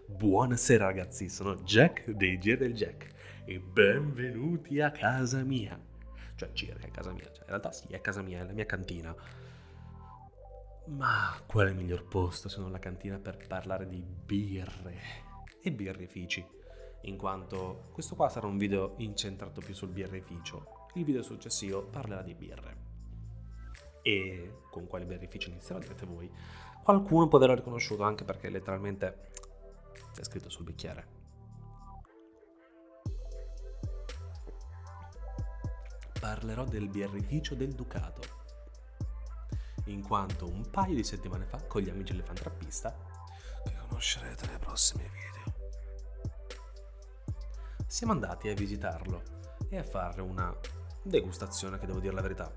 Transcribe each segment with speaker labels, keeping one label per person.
Speaker 1: Buonasera ragazzi, sono Jack dei G del Jack e benvenuti a casa mia. Cioè, circa a casa mia, in realtà sì, è casa mia, è la mia cantina. Ma quale miglior posto se non la cantina per parlare di birre e birrifici? In quanto questo qua sarà un video incentrato più sul birrificio. Il video successivo parlerà di birre. E con quali birrifici inizierò direte voi. Qualcuno può averlo riconosciuto anche perché letteralmente è scritto sul bicchiere. Parlerò del birrificio del Ducato, in quanto un paio di settimane fa con gli amici del Fantrappista, che conoscerete nei prossimi video, siamo andati a visitarlo e a fare una degustazione che, devo dire la verità,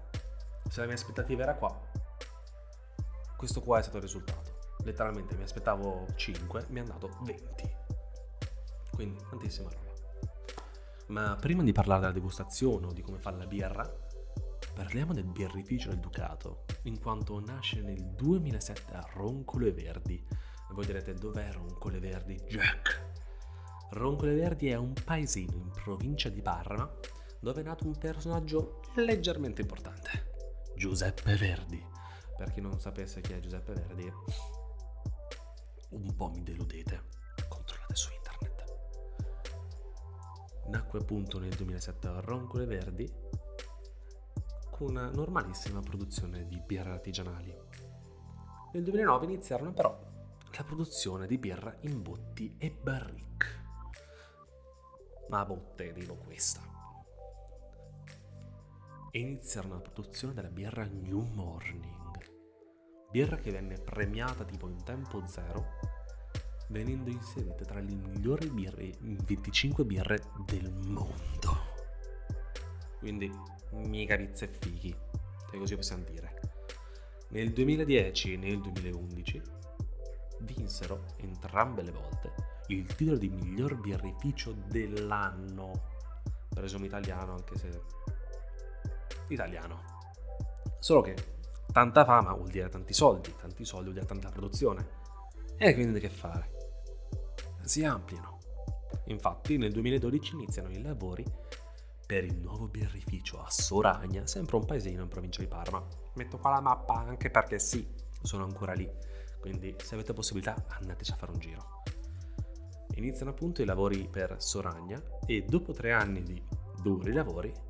Speaker 1: se la mia aspettativa era qua, questo qua è stato il risultato. Letteralmente mi aspettavo 5, mi hanno dato 20, quindi tantissima roba. Ma prima di parlare della degustazione o di come fare la birra, parliamo del birrificio del Ducato, in quanto nasce nel 2007 a Roncole Verdi. E voi direte, dov'è Roncole Verdi? Jack! Roncole Verdi è un paesino in provincia di Parma dove è nato un personaggio leggermente importante, Giuseppe Verdi. Per chi non sapesse chi è Giuseppe Verdi, un po' mi deludete, controllate su internet. Nacque appunto nel 2007 a Roncole Verdi con una normalissima produzione di birre artigianali. Nel 2009 iniziarono però la produzione di birra in botti e barrique. Ma a botte dico questa. E iniziarono la produzione della birra New Morning, birra che venne premiata tipo in tempo zero, venendo inserite tra le migliori birre, 25 birre del mondo. Quindi mica pizze e fichi, se così possiamo dire. Nel 2010 e nel 2011 vinsero entrambe le volte il titolo di miglior birrificio dell'anno, presumo italiano, anche se italiano. Solo che tanta fama vuol dire tanti soldi vuol dire tanta produzione, e quindi che fare? Si ampliano. Infatti nel 2012 iniziano i lavori per il nuovo birrificio a Soragna, sempre un paesino in provincia di Parma. Metto qua la mappa anche perché sì, sono ancora lì, quindi se avete possibilità andateci a fare un giro. Iniziano appunto i lavori per Soragna e dopo 3 anni di duri lavori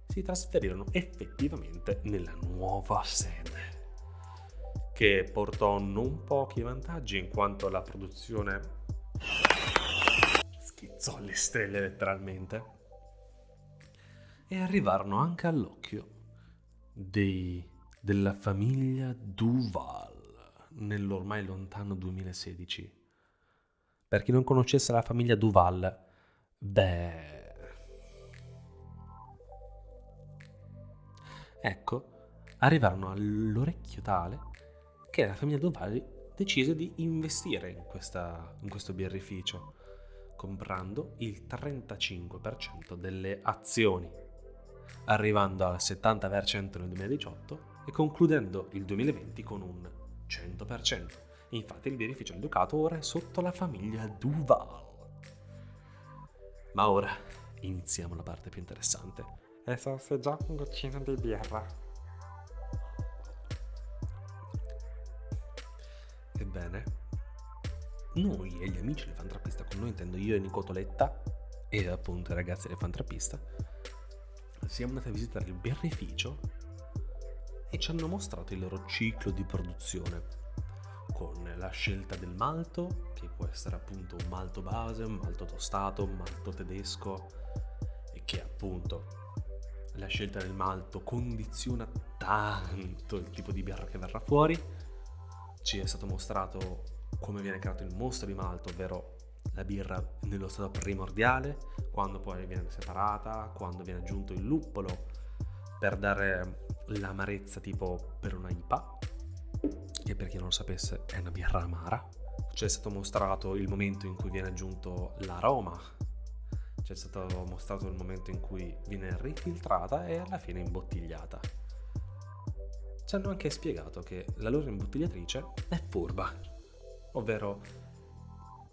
Speaker 1: si trasferirono effettivamente nella nuova sede, che portò non pochi vantaggi in quanto la produzione schizzò alle stelle letteralmente, e arrivarono anche all'occhio della famiglia Duval nell'ormai lontano 2016. Per chi non conoscesse la famiglia Duval, ecco, arrivarono all'orecchio tale che la famiglia Duval decise di investire in questo birrificio, comprando il 35% delle azioni, arrivando al 70% nel 2018 e concludendo il 2020 con un 100%. Infatti il birrificio del Ducato ora è sotto la famiglia Duval. Ma ora iniziamo la parte più interessante.
Speaker 2: E sto assaggiando un goccino di birra.
Speaker 1: Ebbene, noi e gli amici del Fantrappista, con noi intendo io e Nico Toletta e appunto i ragazzi del Fantrappista, siamo andati a visitare il birrificio e ci hanno mostrato il loro ciclo di produzione, con la scelta del malto, che può essere appunto un malto base, un malto tostato, un malto tedesco, e che appunto la scelta del malto condiziona tanto il tipo di birra che verrà fuori. Ci è stato mostrato come viene creato il mostro di malto, ovvero la birra nello stato primordiale, quando poi viene separata, quando viene aggiunto il luppolo per dare l'amarezza tipo per una IPA, che per chi non lo sapesse è una birra amara. Ci è stato mostrato il momento in cui viene aggiunto l'aroma, ci è stato mostrato il momento in cui viene rifiltrata e alla fine imbottigliata. Ci hanno anche spiegato che la loro imbottigliatrice è furba, ovvero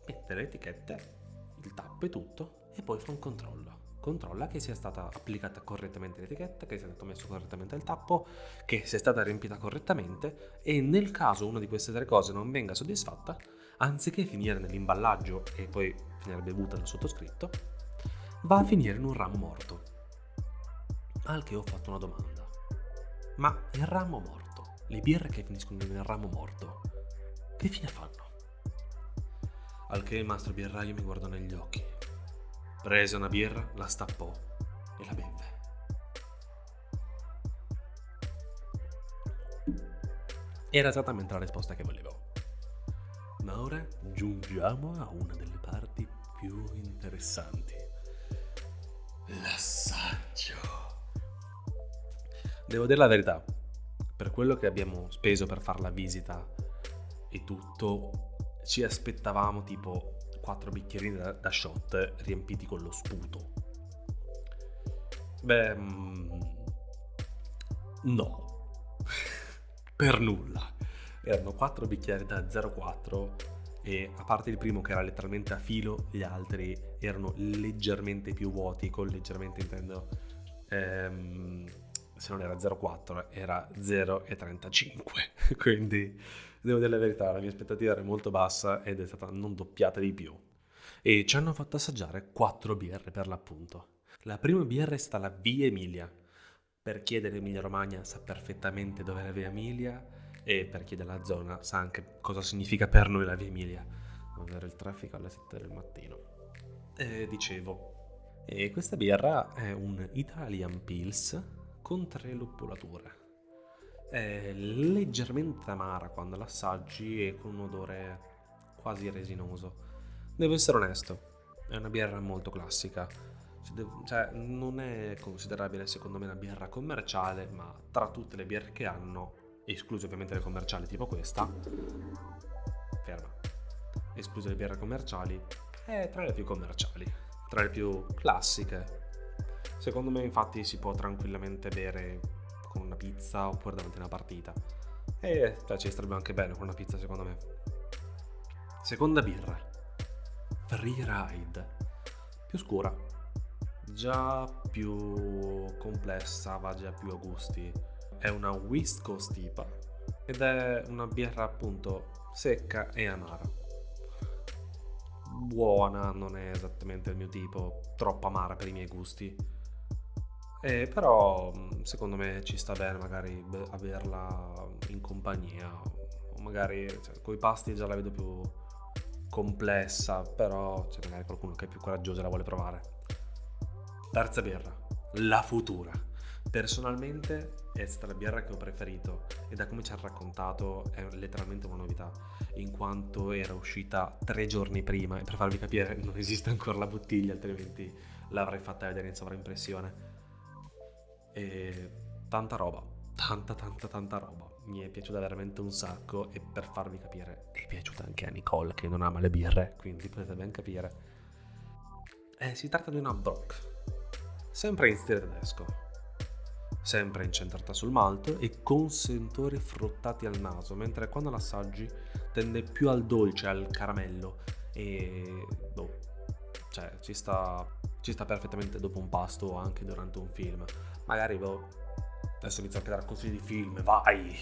Speaker 1: mette le etichette, il tappo e tutto, e poi fa un controllo. Controlla che sia stata applicata correttamente l'etichetta, che sia stato messo correttamente il tappo, che sia stata riempita correttamente, e nel caso una di queste tre cose non venga soddisfatta, anziché finire nell'imballaggio e poi finire bevuta dal sottoscritto, va a finire in un ramo morto. Al che ho fatto una domanda. Ma il ramo morto, le birre che finiscono nel ramo morto, che fine fanno? Al che il mastro birraio mi guardò negli occhi, prese una birra, la stappò e la beve. Era esattamente la risposta che volevo. Ma ora giungiamo a una delle parti più interessanti. L'assaggio. Devo dire la verità, per quello che abbiamo speso per fare la visita e tutto, ci aspettavamo tipo 4 bicchierini da shot riempiti con lo sputo. Beh, no, per nulla. Erano 4 bicchieri da 0,4 e a parte il primo che era letteralmente a filo, gli altri erano leggermente più vuoti, con leggermente intendo, se non era 0,4 era 0,35, quindi devo dire la verità, la mia aspettativa era molto bassa ed è stata non doppiata di più. E ci hanno fatto assaggiare 4 birre per l'appunto. La prima birra è stata la Via Emilia. Per chi è dell'Emilia Romagna sa perfettamente dove è la Via Emilia e per chi è della zona sa anche cosa significa per noi la Via Emilia. Avere il traffico alle 7 del mattino. Dicevo, questa birra è un Italian Pils con 3 luppolature. È leggermente amara quando l'assaggi e con un odore quasi resinoso. Devo essere onesto, è una birra molto classica. Cioè, non è considerabile secondo me una birra commerciale, ma tra tutte le birre che hanno, escluse ovviamente le commerciali tipo questa, ferma, escluse le birre commerciali, è tra le più commerciali, tra le più classiche. Secondo me infatti si può tranquillamente bere con una pizza oppure davanti a una partita. E cioè, ci starebbe anche bene con una pizza secondo me. Seconda birra, Freeride, più scura, già più complessa, va già più a gusti. È una West Coast IPA ed è una birra appunto secca e amara. Buona, non è esattamente il mio tipo, troppo amara per i miei gusti. Però secondo me ci sta bene magari averla in compagnia o magari cioè, coi pasti già la vedo più complessa, però c'è magari qualcuno che è più coraggioso e la vuole provare. Terza birra, la Futura. Personalmente è stata la birra che ho preferito e da come ci ha raccontato è letteralmente una novità, in quanto era uscita 3 giorni prima e per farvi capire non esiste ancora la bottiglia, altrimenti l'avrei fatta vedere in sovraimpressione. E tanta roba, tanta roba. Mi è piaciuta veramente un sacco e per farvi capire è piaciuta anche a Nicole che non ama le birre, quindi potete ben capire. Si tratta di una Bock, sempre in stile tedesco, sempre incentrata sul malto e con sentori fruttati al naso, mentre quando l'assaggi tende più al dolce, al caramello e cioè ci sta perfettamente dopo un pasto o anche durante un film. Magari adesso inizio anche a dare consigli di film, vai!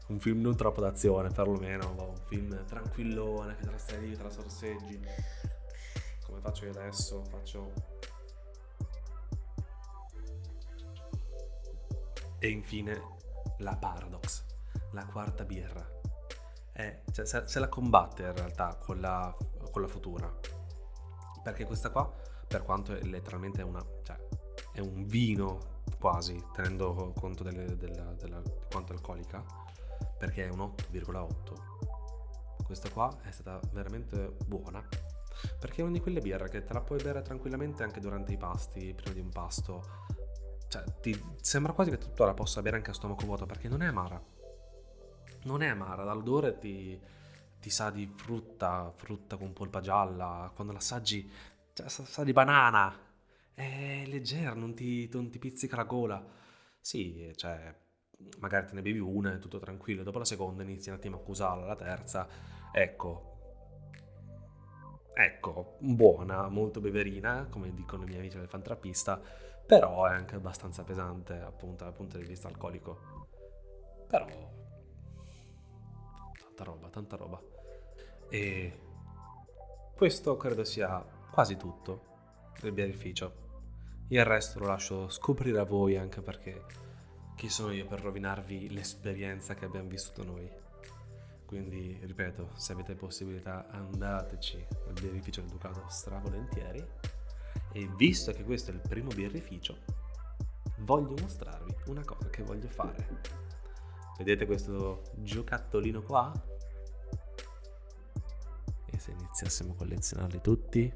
Speaker 1: Un film non troppo d'azione, perlomeno, un film tranquillone, che te la stai lì, te la sorseggi. Come faccio io adesso, E infine la Paradox, la quarta birra. Cioè, se la combatte in realtà con la Futura. Perché questa qua, per quanto è letteralmente è un vino quasi, tenendo conto della quanto alcolica, perché è un 8,8. Questa qua è stata veramente buona, perché è una di quelle birre che te la puoi bere tranquillamente anche durante i pasti, prima di un pasto. Cioè, ti sembra quasi che tu la possa bere anche a stomaco vuoto, perché non è amara. Non è amara, dall'odore ti sa di frutta con polpa gialla. Quando l'assaggi, cioè, sa di banana. È leggera, non ti pizzica la gola. Sì, cioè, magari te ne bevi una, è tutto tranquillo. Dopo la seconda inizi un attimo a accusarla, la terza. Ecco, ecco, buona, molto beverina, come dicono i miei amici del fantrappista, però è anche abbastanza pesante appunto dal punto di vista alcolico. Però tanta roba, tanta roba. E questo credo sia quasi tutto del birrificio. Il resto lo lascio scoprire a voi, anche perché chi sono io per rovinarvi l'esperienza che abbiamo vissuto noi. Quindi, ripeto, se avete possibilità andateci al birrificio del Ducato stravolentieri. E visto che questo è il primo birrificio, voglio mostrarvi una cosa che voglio fare. Vedete questo giocattolino qua? E se iniziassimo a collezionarli tutti?